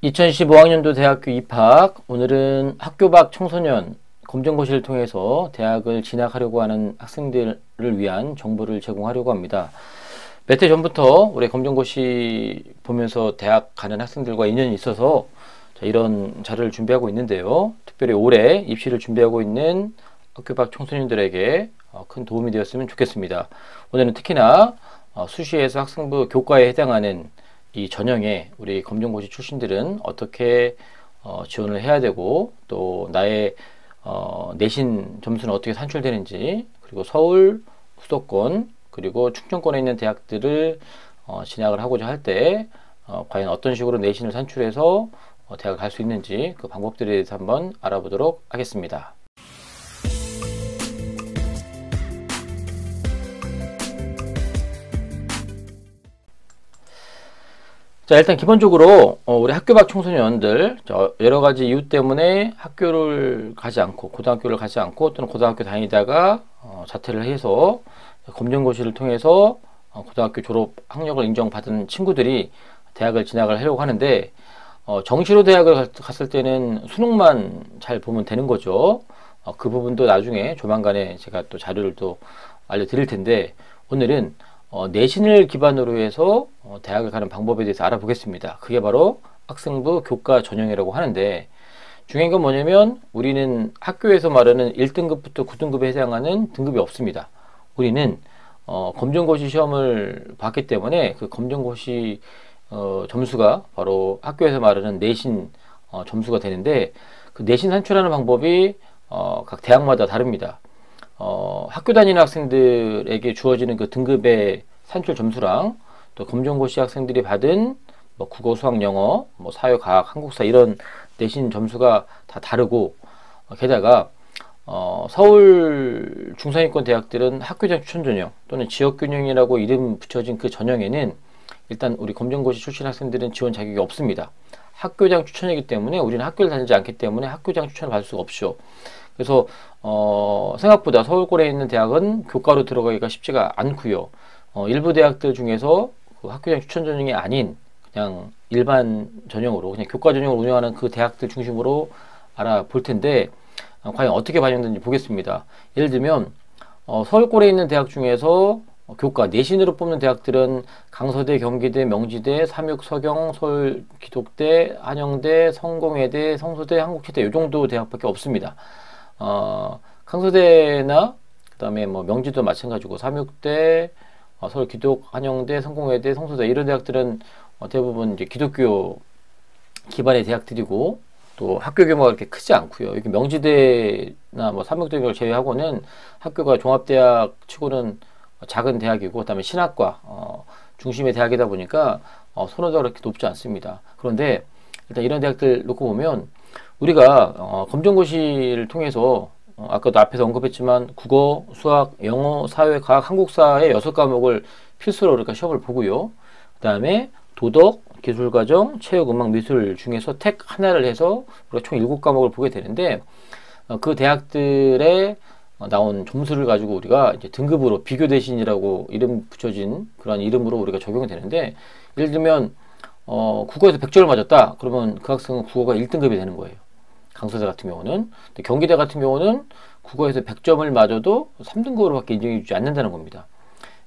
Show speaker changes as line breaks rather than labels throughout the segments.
2015학년도 대학교 입학, 오늘은 학교 밖 청소년 검정고시를 통해서 대학을 진학하려고 하는 학생들을 위한 정보를 제공하려고 합니다. 몇 해 전부터 올해 검정고시 보면서 대학 가는 학생들과 인연이 있어서 이런 자료를 준비하고 있는데요. 특별히 올해 입시를 준비하고 있는 학교 밖 청소년들에게 큰 도움이 되었으면 좋겠습니다. 오늘은 특히나 수시에서 학생부 교과에 해당하는 이 전형에 우리 검정고시 출신들은 어떻게 지원을 해야 되고, 또 나의 내신 점수는 어떻게 산출되는지, 그리고 서울, 수도권, 그리고 충청권에 있는 대학들을 진학을 하고자 할 때 과연 어떤 식으로 내신을 산출해서 대학을 갈 수 있는지, 그 방법들에 대해서 한번 알아보도록 하겠습니다. 자, 일단 기본적으로 우리 학교 밖 청소년들 여러 가지 이유 때문에 학교를 가지 않고, 고등학교를 가지 않고, 또는 고등학교 다니다가 자퇴를 해서 검정고시를 통해서 고등학교 졸업 학력을 인정받은 친구들이 대학을 진학을 하려고 하는데, 정시로 대학을 갔을 때는 수능만 잘 보면 되는 거죠. 그 부분도 나중에 조만간에 제가 또 자료를 또 알려드릴 텐데, 오늘은 내신을 기반으로 해서 대학을 가는 방법에 대해서 알아보겠습니다. 그게 바로 학생부 교과 전형이라고 하는데, 중요한 건 뭐냐면 우리는 학교에서 말하는 1등급부터 9등급에 해당하는 등급이 없습니다. 우리는 검정고시 시험을 봤기 때문에 그 검정고시 점수가 바로 학교에서 말하는 내신 점수가 되는데, 그 내신 산출하는 방법이 각 대학마다 다릅니다. 학교 다니는 학생들에게 주어지는 그 등급의 산출 점수랑, 또 검정고시 학생들이 받은 뭐 국어, 수학, 영어, 뭐 사회, 과학, 한국사 이런 내신 점수가 다 다르고, 게다가 서울 중상위권 대학들은 학교장 추천 전형 또는 지역균형이라고 이름 붙여진 그 전형에는 일단 우리 검정고시 출신 학생들은 지원 자격이 없습니다. 학교장 추천이기 때문에 우리는 학교를 다니지 않기 때문에 학교장 추천을 받을 수가 없죠. 그래서 생각보다 서울권에 있는 대학은 교과로 들어가기가 쉽지가 않고요. 일부 대학들 중에서 그 학교장 추천 전형이 아닌 그냥 일반 전형으로, 그냥 교과 전형을 운영하는 그 대학들 중심으로 알아볼 텐데, 과연 어떻게 반영되는지 보겠습니다. 예를 들면 서울권에 있는 대학 중에서 교과 내신으로 뽑는 대학들은 강서대, 경기대, 명지대, 삼육, 서경, 서울기독대, 한영대, 성공회대, 성소대, 한국체대 이 정도 대학밖에 없습니다. 강서대나 그다음에 뭐 명지도 마찬가지고 삼육대, 서울기독, 한영대, 성공회대, 성소대 이런 대학들은 대부분 이제 기독교 기반의 대학들이고, 또 학교 규모가 그렇게 크지 않고요. 여기 명지대나 뭐 삼육대를 제외하고는 학교가 종합대학 치고는 작은 대학이고, 그다음에 신학과 중심의 대학이다 보니까 선호도가 그렇게 높지 않습니다. 그런데 일단 이런 대학들 놓고 보면 우리가 검정고시를 통해서 아까도 앞에서 언급했지만 국어, 수학, 영어, 사회, 과학, 한국사의 6과목을 필수로 우리가 시험을 보고요. 그 다음에 도덕, 기술과정, 체육, 음악, 미술 중에서 택 하나를 해서 우리가 총 7과목을 보게 되는데, 그 대학들의 나온 점수를 가지고 우리가 이제 등급으로 비교 대신이라고 이름 붙여진 그런 이름으로 우리가 적용이 되는데, 예를 들면 국어에서 100점을 맞았다 그러면 그 학생은 국어가 1등급이 되는 거예요. 강서대 같은 경우는. 경기대 같은 경우는 국어에서 100점을 맞아도 3등급으로밖에 인정해 주지 않는다는 겁니다.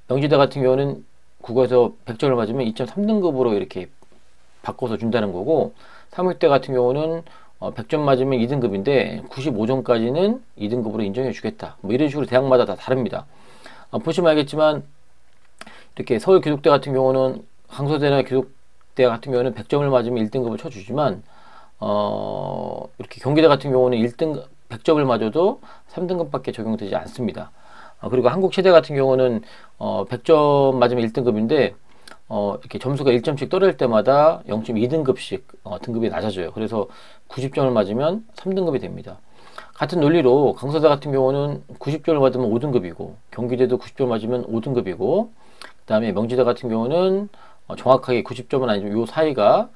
명지대 같은 경우는 국어에서 100점을 맞으면 2.3등급으로 이렇게 바꿔서 준다는 거고, 삼육대 같은 경우는 100점 맞으면 2등급인데 95점까지는 2등급으로 인정해 주겠다. 뭐 이런 식으로 대학마다 다 다릅니다. 보시면 알겠지만 이렇게 서울기독대 같은 경우는, 강서대나 기독대 같은 경우는 100점을 맞으면 1등급을 쳐주지만, 이렇게 경기대 같은 경우는 1등 100점을 맞아도 3등급밖에 적용되지 않습니다. 그리고 한국체대 같은 경우는 100점 맞으면 1등급인데 이렇게 점수가 1점씩 떨어질 때마다 0.2등급씩 등급이 낮아져요. 그래서 90점을 맞으면 3등급이 됩니다. 같은 논리로 강서대 같은 경우는 90점을 맞으면 5등급이고, 경기대도 90점 맞으면 5등급이고, 그 다음에 명지대 같은 경우는 정확하게 90점은 아니지만 요 사이가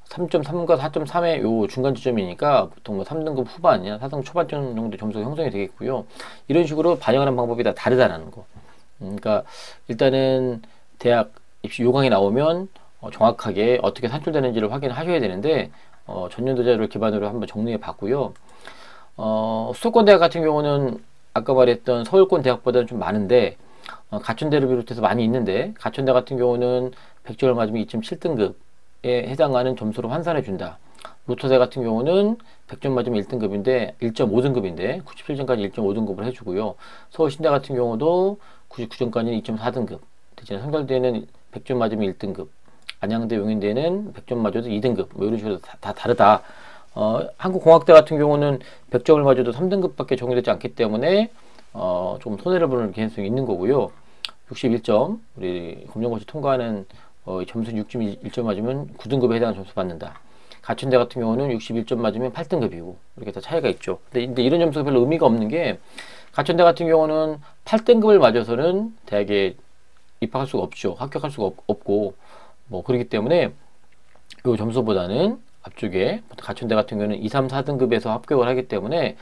3.3과 4.3의 요 중간 지점이니까 보통 뭐 3등급 후반이나 4등급 초반쯤 정도 점수가 형성이 되겠고요. 이런 식으로 반영하는 방법이 다 다르다는 거. 그러니까 일단은 대학 입시 요강이 나오면 정확하게 어떻게 산출되는지를 확인하셔야 되는데 전년도 자료를 기반으로 한번 정리해 봤고요. 수도권 대학 같은 경우는 아까 말했던 서울권 대학보다는 좀 많은데 가천대를 비롯해서 많이 있는데 가천대 같은 경우는 100점을 맞으면 2.7등급에 해당하는 점수로 환산해 준다. 로터대 같은 경우는 100점 맞으면 1등급인데 1.5등급인데 97점까지 1.5등급을 해주고요. 서울신대 같은 경우도 99점까지는 2.4등급. 대신에 성결대는 100점 맞으면 1등급. 안양대, 용인대는 100점 맞아도 2등급. 뭐 이런 식으로 다 다르다. 한국공학대 같은 경우는 100점을 맞아도 3등급밖에 적용되지 않기 때문에 좀 손해를 보는 개연성이 있는 거고요. 61점 우리 검정고시 통과하는 점수 61점 맞으면 9등급에 해당하는 점수 받는다. 가천대 같은 경우는 61점 맞으면 8등급이고 이렇게 다 차이가 있죠. 근데 이런 점수가 별로 의미가 없는 게 가천대 같은 경우는 8등급을 맞아서는 대학에 입학할 수가 없죠. 합격할 수가 없고 뭐 그렇기 때문에 이 점수보다는 앞쪽에 가천대 같은 경우는 2, 3, 4등급에서 합격을 하기 때문에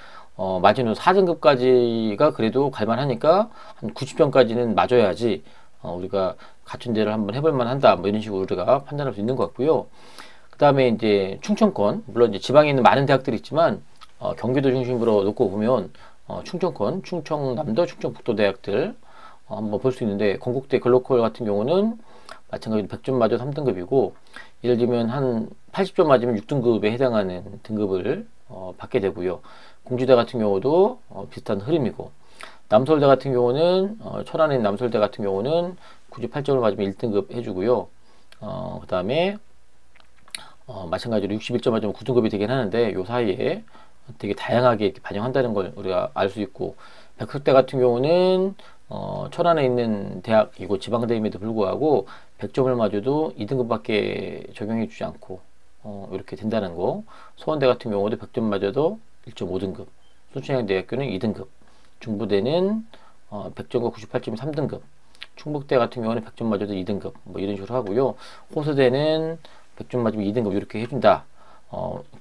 마지노 4등급까지가 그래도 갈만하니까 한 90점까지는 맞아야지 우리가 가천대를 한번 해볼 만한다 뭐 이런 식으로 우리가 판단할 수 있는 것 같고요. 그 다음에 이제 충청권 물론 이제 지방에 있는 많은 대학들이 있지만 경기도 중심으로 놓고 보면 충청권, 충청남도, 충청북도 대학들 한번 볼 수 있는데 건국대 글로컬 같은 경우는 마찬가지로 100점 맞아 3등급이고 예를 들면 한 80점 맞으면 6등급에 해당하는 등급을 받게 되고요. 공주대 같은 경우도 비슷한 흐름이고 남서울대 같은 경우는 천안에 있는 남서울대 같은 경우는 98점을 맞으면 1등급 해주고요. 그 다음에 마찬가지로 61점 맞으면 9등급이 되긴 하는데 요 사이에 되게 다양하게 이렇게 반영한다는 걸 우리가 알 수 있고 백석대 같은 경우는 천안에 있는 대학이고 지방대임에도 불구하고 100점을 맞아도 2등급밖에 적용해 주지 않고 이렇게 된다는 거. 서원대 같은 경우도 100점 맞아도 1.5등급, 순천향대학교는 2등급, 중부대는 100점과 98점이 3등급, 충북대 같은 경우는 100점 맞아도 2등급 뭐 이런 식으로 하고요. 호서대는 100점 맞으면 2등급 이렇게 해준다.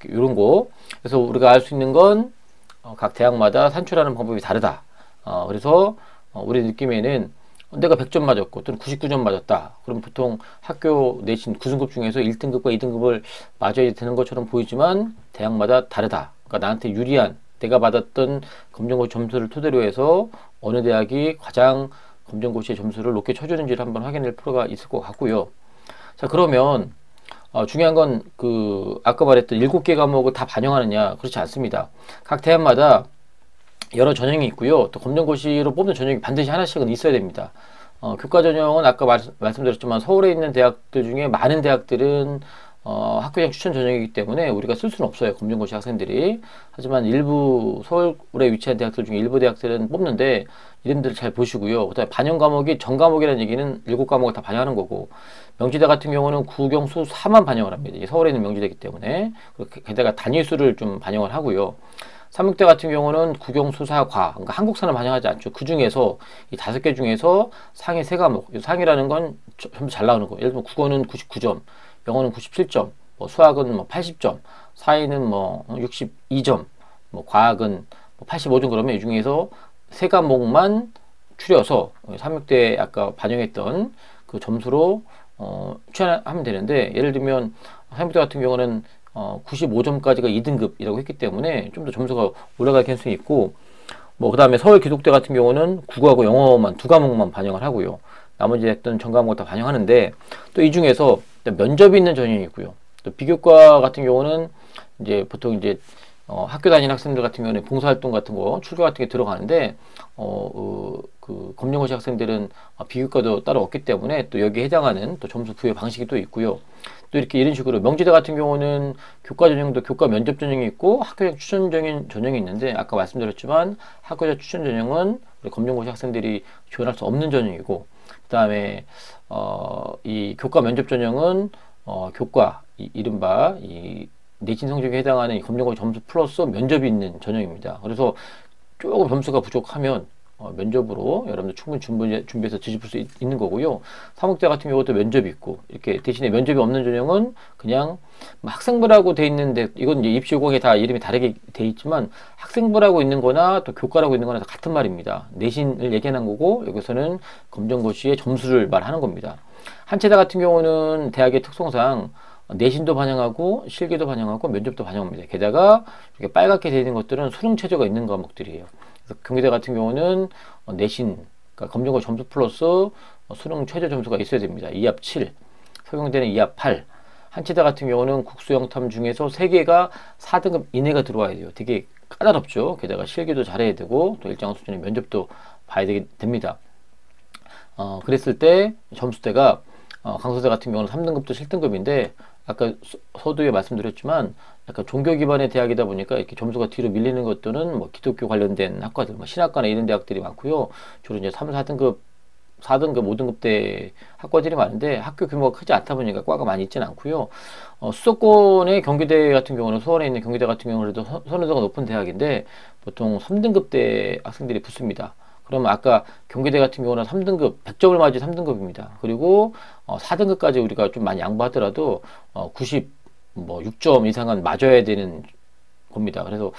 이런 거. 그래서 우리가 알 수 있는 건 각 대학마다 산출하는 방법이 다르다. 그래서 우리 느낌에는 내가 100점 맞았고 또는 99점 맞았다. 그럼 보통 학교 내신 9등급 중에서 1등급과 2등급을 맞아야 되는 것처럼 보이지만 대학마다 다르다. 그러니까 나한테 유리한 내가 받았던 검정고시 점수를 토대로 해서 어느 대학이 가장 검정고시의 점수를 높게 쳐주는지를 한번 확인할 필요가 있을 것 같고요. 자, 그러면 중요한 건 아까 말했던 7개 과목을 다 반영하느냐 그렇지 않습니다. 각 대학마다 여러 전형이 있고요. 또 검정고시로 뽑는 전형이 반드시 하나씩은 있어야 됩니다. 교과 전형은 아까 말씀드렸지만 서울에 있는 대학들 중에 많은 대학들은 학교장 추천 전형이기 때문에 우리가 쓸 수는 없어요. 검정고시 학생들이. 하지만 일부 서울에 위치한 대학들 중에 일부 대학들은 뽑는데 이름들을 잘 보시고요. 그다음에 반영 과목이 전 과목이라는 얘기는 7과목을 다 반영하는 거고 명지대 같은 경우는 구경수 4만 반영을 합니다. 서울에 있는 명지대이기 때문에 게다가 단위수를 좀 반영을 하고요. 삼육대 같은 경우는 국영수사과, 그러니까 한국사는 반영하지 않죠. 그 중에서 이 5개 중에서 상위 3과목, 상위라는 건 전부 잘 나오는 거예요. 예를 들면 국어는 99점, 영어는 97점, 뭐 수학은 뭐 80점, 사회는 뭐 62점, 뭐 과학은 뭐 85점 그러면 이 중에서 3과목만 추려서 삼육대 아까 반영했던 그 점수로 추천하면 되는데 예를 들면 삼육대 같은 경우는 95점까지가 2등급이라고 했기 때문에 좀 더 점수가 올라갈 가능성이 있고 뭐 그 다음에 서울 기독대 같은 경우는 국어하고 영어만 2과목만 반영을 하고요. 나머지 했던 전 과목을 다 반영하는데 또 이 중에서 면접이 있는 전형이 있고요. 또 비교과 같은 경우는 이제 보통 이제 학교 다니는 학생들 같은 경우는 봉사활동 같은 거 출교 같은 게 들어가는데 그 검정고시 학생들은 비교과도 따로 없기 때문에 또 여기에 해당하는 또 점수 부여 방식이 또 있고요. 또 이렇게 이런 식으로 명지대 같은 경우는 교과 전형도 교과 면접 전형이 있고 학교장 추천적인 전형이 있는데 아까 말씀드렸지만 학교장 추천 전형은 우리 검정고시 학생들이 지원할 수 없는 전형이고 그 다음에 이 교과 면접 전형은 교과 이른바 이 내신 성적에 해당하는 이 검정고시 점수 플러스 면접이 있는 전형입니다. 그래서 조금 점수가 부족하면 면접으로 여러분들 충분히 준비해서 뒤집을 수 있는 거고요. 사목대 같은 경우도 면접이 있고, 이렇게 대신에 면접이 없는 전형은 그냥 뭐 학생부라고 돼 있는데, 이건 이제 입시공에 다 이름이 다르게 돼 있지만 학생부라고 있는 거나 또 교과라고 있는 거나 다 같은 말입니다. 내신을 얘기하는 거고, 여기서는 검정고시의 점수를 말하는 겁니다. 한체대 같은 경우는 대학의 특성상 내신도 반영하고 실기도 반영하고 면접도 반영합니다. 게다가 이렇게 빨갛게 되어 있는 것들은 수능 최저가 있는 과목들이에요. 그래서 경기대 같은 경우는 내신, 그러니까 검정고시 점수 플러스 수능 최저 점수가 있어야 됩니다. 2합 7, 서경대는 2합 8. 한체대 같은 경우는 국수영탐 중에서 3개가 4등급 이내가 들어와야 돼요. 되게 까다롭죠. 게다가 실기도 잘해야 되고 또 일정한 수준의 면접도 봐야 됩니다. 그랬을 때 점수대가 강서대 같은 경우는 3등급도 7등급인데 아까 서두에 말씀드렸지만 약간 종교 기반의 대학이다 보니까 이렇게 점수가 뒤로 밀리는 것들은 뭐 기독교 관련된 학과들, 뭐 신학과나 이런 대학들이 많고요. 주로 이제 3, 4등급, 4등급, 5등급대 학과들이 많은데 학교 규모가 크지 않다 보니까 과가 많이 있지는 않고요. 수도권의 경기대 같은 경우는 수원에 있는 경기대 같은 경우는 그래도 선호도가 높은 대학인데 보통 3등급대 학생들이 붙습니다. 그러면 아까 경기대 같은 경우는 3등급, 100점을 맞이 3등급입니다. 그리고 4등급까지 우리가 좀 많이 양보하더라도 96점 이상은 맞아야 되는 겁니다. 그래서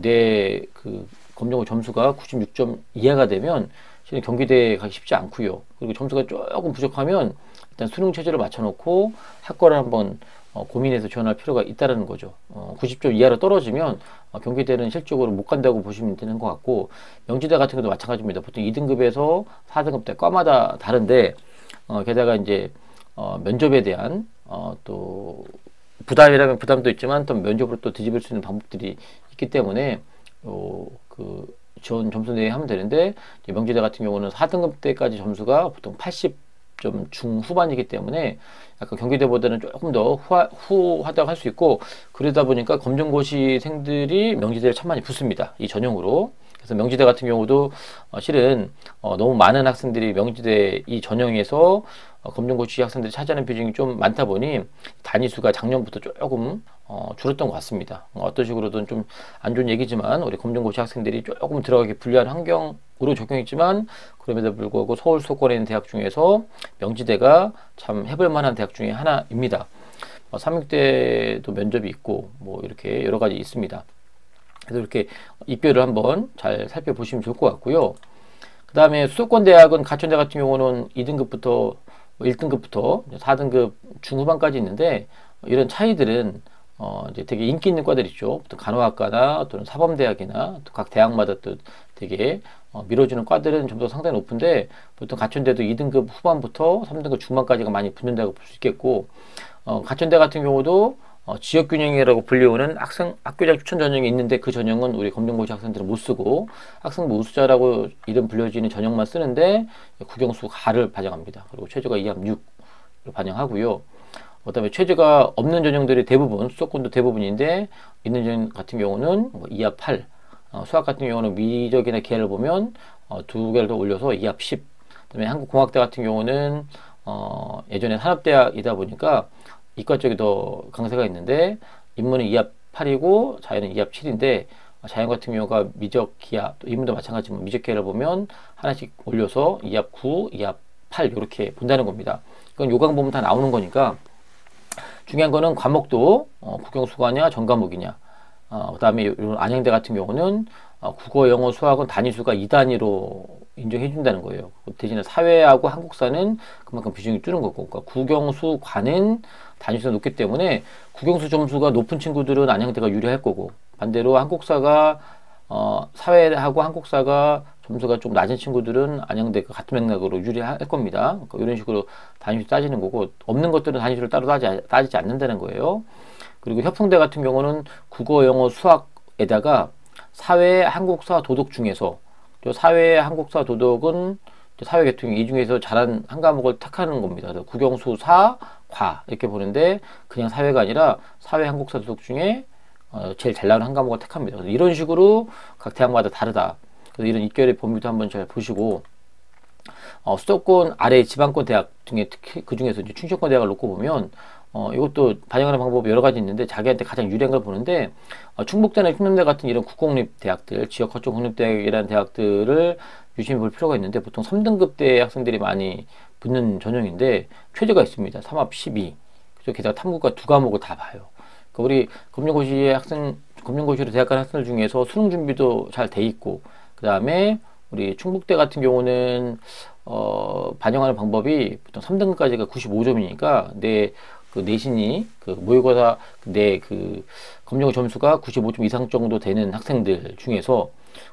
내 그 검정고 점수가 96점 이하가 되면 실은 경기대에 가기 쉽지 않고요. 그리고 점수가 조금 부족하면 일단 수능 체제를 맞춰놓고 학과를 한번 고민해서 지원할 필요가 있다는 거죠. 90점 이하로 떨어지면 경기대는 실적으로 못 간다고 보시면 되는 것 같고, 명지대 같은 것도 마찬가지입니다. 보통 2등급에서 4등급 대 과마다 다른데 게다가 이제 면접에 대한 또 부담이라면 부담도 있지만 또 면접으로 또 뒤집을 수 있는 방법들이 있기 때문에 그 지원 점수 내에 하면 되는데, 명지대 같은 경우는 4등급 때까지 점수가 보통 80점 중후반이기 때문에 약간 경기대보다는 조금 더 후하다고 할 수 있고, 그러다 보니까 검정고시생들이 명지대를 참 많이 붙습니다. 이 전형으로. 그래서 명지대 같은 경우도 실은 너무 많은 학생들이 명지대 이 전형에서 검정고시 학생들이 차지하는 비중이 좀 많다 보니 단위수가 작년부터 조금 줄었던 것 같습니다. 어떤 식으로든 좀 안 좋은 얘기지만 우리 검정고시 학생들이 조금 들어가기 불리한 환경으로 적용했지만, 그럼에도 불구하고 서울 수도권에 있는 대학 중에서 명지대가 참 해볼 만한 대학 중에 하나입니다. 삼육대도 면접이 있고 뭐 이렇게 여러 가지 있습니다. 그래서 이렇게 입결을 한번 잘 살펴보시면 좋을 것 같고요. 그 다음에 수도권 대학은 가천대 같은 경우는 2등급부터 1등급부터 4등급 중후반까지 있는데, 이런 차이들은 이제 되게 인기 있는 과들 있죠. 보통 간호학과나 또는 사범대학이나 또 각 대학마다 또 되게 밀어주는 과들은 점수가 상당히 높은데, 보통 가천대도 2등급 후반부터 3등급 중반까지가 많이 붙는다고 볼 수 있겠고, 가천대 같은 경우도 지역균형이라고 불리우는 학교장 추천 전형이 있는데, 그 전형은 우리 검정고시 학생들은 못 쓰고 학생부 우수자라고 이름 불려지는 전형만 쓰는데 국영수 가를 반영합니다. 그리고 최저가 2합 6을 반영하고요. 그 다음에 최저가 없는 전형들이 대부분, 수도권도 대부분인데 있는 전형 같은 경우는 뭐 2합 8, 수학 같은 경우는 미적이나 계를 보면 두 개를 더 올려서 2합 10. 그다음에 한국공학대 같은 경우는 예전에 산업대학이다 보니까 이과 쪽이 더 강세가 있는데, 인문은 2합 8이고 자연은 2합 7인데, 자연 같은 경우가 미적, 기하, 또 인문도 마찬가지지만 미적, 기하를 보면 하나씩 올려서 2합 9, 2합 8 이렇게 본다는 겁니다. 이건 요강 보면 다 나오는 거니까. 중요한 거는 과목도 국영수가냐 전과목이냐. 그 다음에 이런 안양대 같은 경우는 국어, 영어, 수학은 단위수가 2단위로 인정해 준다는 거예요. 대신에 사회하고 한국사는 그만큼 비중이 줄는 거고, 그러니까 국영수, 과는 단위수가 높기 때문에 국영수 점수가 높은 친구들은 안양대가 유리할 거고, 반대로 한국사가 사회하고 한국사가 점수가 좀 낮은 친구들은 안양대가 같은 맥락으로 유리할 겁니다. 그러니까 이런 식으로 단위수 따지는 거고, 없는 것들은 단위수를 따로 따지지 않는다는 거예요. 그리고 협성대 같은 경우는 국어, 영어, 수학에다가 사회, 한국사, 도덕 중에서 사회, 한국사, 도덕은 사회계통 이 중에서 잘한 한 과목을 택하는 겁니다. 그래서 국영수, 사, 과 이렇게 보는데 그냥 사회가 아니라 사회, 한국사, 도덕 중에 제일 잘 나오는 한 과목을 택합니다. 그래서 이런 식으로 각 대학마다 다르다. 그래서 이런 입결의 범위도 한번 잘 보시고, 수도권 아래 지방권 대학 중에 특히 그 중에서 이제 충청권 대학을 놓고 보면 이것도 반영하는 방법이 여러 가지 있는데 자기한테 가장 유리한 걸 보는데 충북대나 흉남대 같은 이런 국공립 대학들, 지역 거점 공립대학이라는 대학들을 유심히 볼 필요가 있는데 보통 3등급대 학생들이 많이 붙는 전형인데 최저가 있습니다. 3합 12. 그래서 게다가 탐구과 두 과목을 다 봐요. 그러니까 우리 검정고시로 대학 간 학생들 중에서 수능 준비도 잘 돼 있고 그 다음에 우리 충북대 같은 경우는 반영하는 방법이 보통 3등급까지가 95점이니까 내 그 내신이 그 모의고사 내 그 검정 점수가 95점 이상 정도 되는 학생들 중에서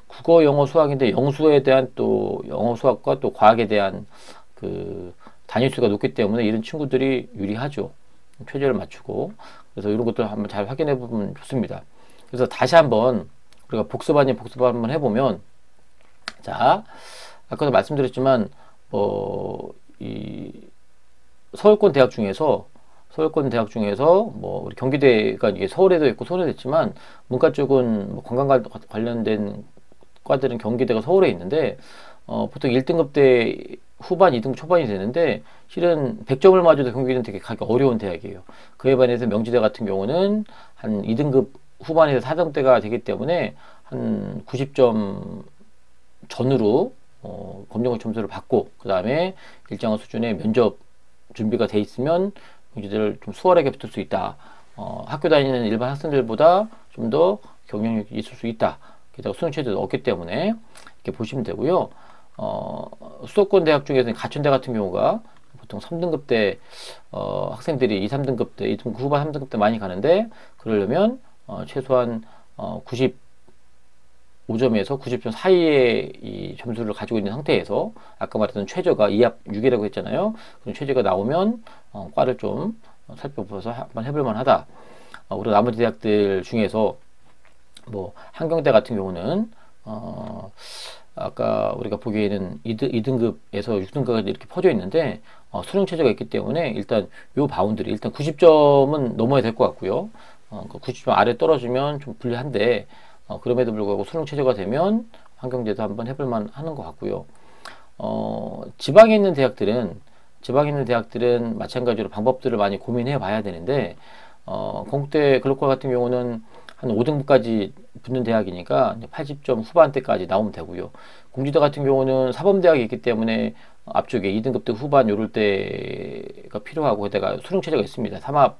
국어, 영어, 수학인데 영수에 대한 또 영어, 수학과 또 과학에 대한 그 단위수가 높기 때문에 이런 친구들이 유리하죠. 최저를 맞추고 그래서 이런 것들 한번 잘 확인해 보면 좋습니다. 그래서 다시 한번 우리가 복습 아닌 복습 한번 해보면 자 아까도 말씀드렸지만 이 서울권 대학 중에서 뭐 우리 경기대가 이게 서울에도 있고 서울에도 있지만 문과 쪽은 뭐 관광 관련된 과들은 경기대가 서울에 있는데 보통 1등급대 후반, 2등급 초반이 되는데 실은 100점을 맞아도 경기대는 되게 가기 어려운 대학이에요. 그에 반해서 명지대 같은 경우는 한 2등급 후반에서 4등대가 되기 때문에 한 90점 전후로 검정고시 점수를 받고 그 다음에 일정한 수준의 면접 준비가 돼 있으면 경기대를 좀 수월하게 붙을 수 있다. 학교 다니는 일반 학생들보다 좀 더 경쟁력이 있을 수 있다. 게다가 수능 체제도 없기 때문에 이렇게 보시면 되고요. 수도권 대학 중에서는 가천대 같은 경우가 보통 3등급대 학생들이 2, 3등급대, 2등급 후반 3등급대 많이 가는데 그러려면 최소한 95점에서 90점 사이의 이 점수를 가지고 있는 상태에서 아까 말했던 최저가 2합 6이라고 했잖아요. 그럼 최저가 나오면 과를 좀 살펴보셔서 한번 해볼 만하다. 우리 나머지 대학들 중에서 뭐 한경대 같은 경우는 아까 우리가 보기에는 2등급에서 6등급까지 이렇게 퍼져 있는데 수능 체제가 있기 때문에 일단 요 바운드리 일단 90점은 넘어야 될 것 같고요. 90점 아래 떨어지면 좀 불리한데 그럼에도 불구하고 수능 체제가 되면 한경대도 한번 해볼 만하는 것 같고요. 지방에 있는 대학들은 마찬가지로 방법들을 많이 고민해 봐야 되는데 건국대 글로컬 같은 경우는 한 5등급까지 붙는 대학이니까 80점 후반대까지 나오면 되고요. 공주대 같은 경우는 사범대학이 있기 때문에 앞쪽에 2등급대 후반 요럴 때가 필요하고 게다가 수능 체제가 있습니다. 3합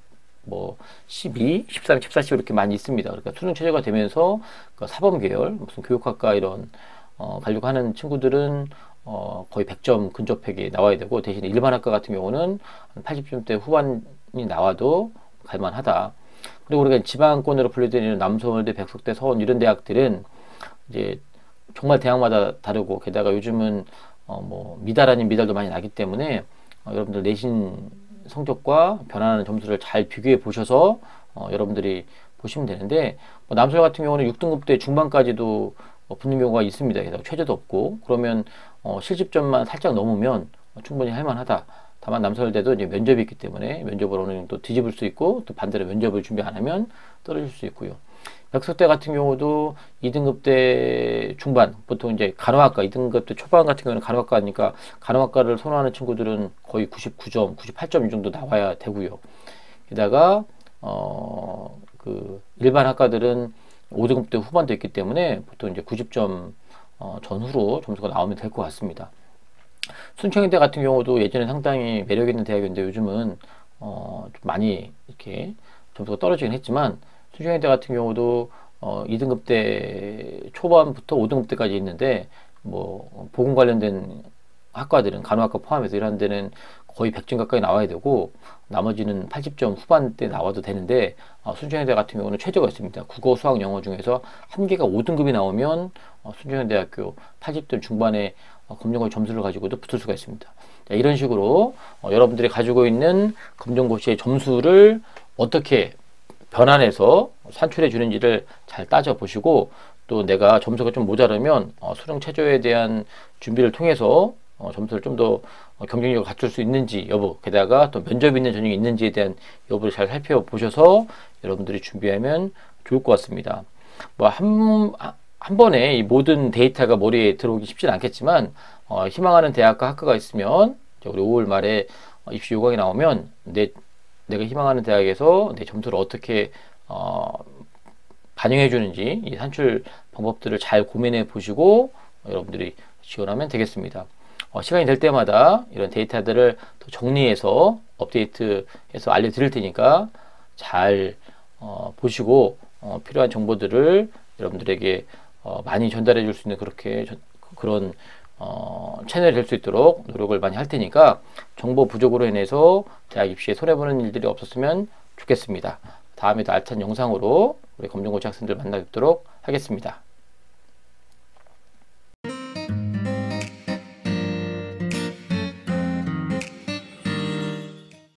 뭐 12, 13, 14씩 이렇게 많이 있습니다. 그러니까 수능 체제가 되면서 그 사범 계열 무슨 교육학과 이런 가려고 하는 친구들은 거의 100점 근접하게 나와야 되고 대신 일반학과 같은 경우는 한 80점대 후반이 나와도 갈만하다. 그리고 우리가 지방권으로 분류되는 남서울대, 백석대, 서원 이런 대학들은 이제 정말 대학마다 다르고 게다가 요즘은 뭐 미달 아닌 미달도 많이 나기 때문에 여러분들 내신 성적과 변화하는 점수를 잘 비교해 보셔서 여러분들이 보시면 되는데 남서울 같은 경우는 6등급대 중반까지도 붙는 경우가 있습니다. 게다가 최저도 없고 그러면 실집점만 살짝 넘으면 충분히 할만하다. 다만 남서울대도 이제 면접이 있기 때문에 면접을 어느 정도 뒤집을 수 있고 또 반대로 면접을 준비 안 하면 떨어질 수 있고요. 백석대 같은 경우도 2등급대 중반, 보통 이제 간호학과 2등급대 초반 같은 경우는 간호학과니까 간호학과를 선호하는 친구들은 거의 99점, 98점 이 정도 나와야 되고요. 게다가 그 일반 학과들은 5등급대 후반도 있기 때문에 보통 이제 90점 전후로 점수가 나오면 될 것 같습니다. 순천향대 같은 경우도 예전에 상당히 매력 있는 대학이었는데 요즘은 좀 많이 이렇게 점수가 떨어지긴 했지만 순천향대 같은 경우도 2등급대 초반부터 5등급대까지 있는데 뭐 보건 관련된 학과들은 간호학과 포함해서 이런 데는 거의 100점 가까이 나와야 되고 나머지는 80점 후반대 나와도 되는데 순천향대 같은 경우는 최저가 있습니다. 국어, 수학, 영어 중에서 한 개가 5등급이 나오면 순천향대학교 80점 중반에 검정고시 점수를 가지고도 붙을 수가 있습니다. 자, 이런 식으로 여러분들이 가지고 있는 검정고시의 점수를 어떻게 변환해서 산출해 주는지를 잘 따져보시고 또 내가 점수가 좀 모자르면 수능 최저에 대한 준비를 통해서 점수를 좀 더 경쟁력을 갖출 수 있는지 여부 게다가 또 면접 있는 전형이 있는지에 대한 여부를 잘 살펴보셔서 여러분들이 준비하면 좋을 것 같습니다. 뭐 한 번에 이 모든 데이터가 머리에 들어오기 쉽지는 않겠지만 희망하는 대학과 학과가 있으면 우리 5월 말에 입시 요강이 나오면 내 내가 희망하는 대학에서 내 점수를 어떻게 반영해 주는지 이 산출 방법들을 잘 고민해 보시고 여러분들이 지원하면 되겠습니다. 시간이 될 때마다 이런 데이터들을 더 정리해서 업데이트해서 알려드릴 테니까 잘 보시고 필요한 정보들을 여러분들에게 많이 전달해 줄 수 있는 그런 채널이 될 수 있도록 노력을 많이 할 테니까 정보 부족으로 인해서 대학 입시에 손해보는 일들이 없었으면 좋겠습니다. 다음에도 알찬 영상으로 우리 검정고시 학생들 만나 뵙도록 하겠습니다.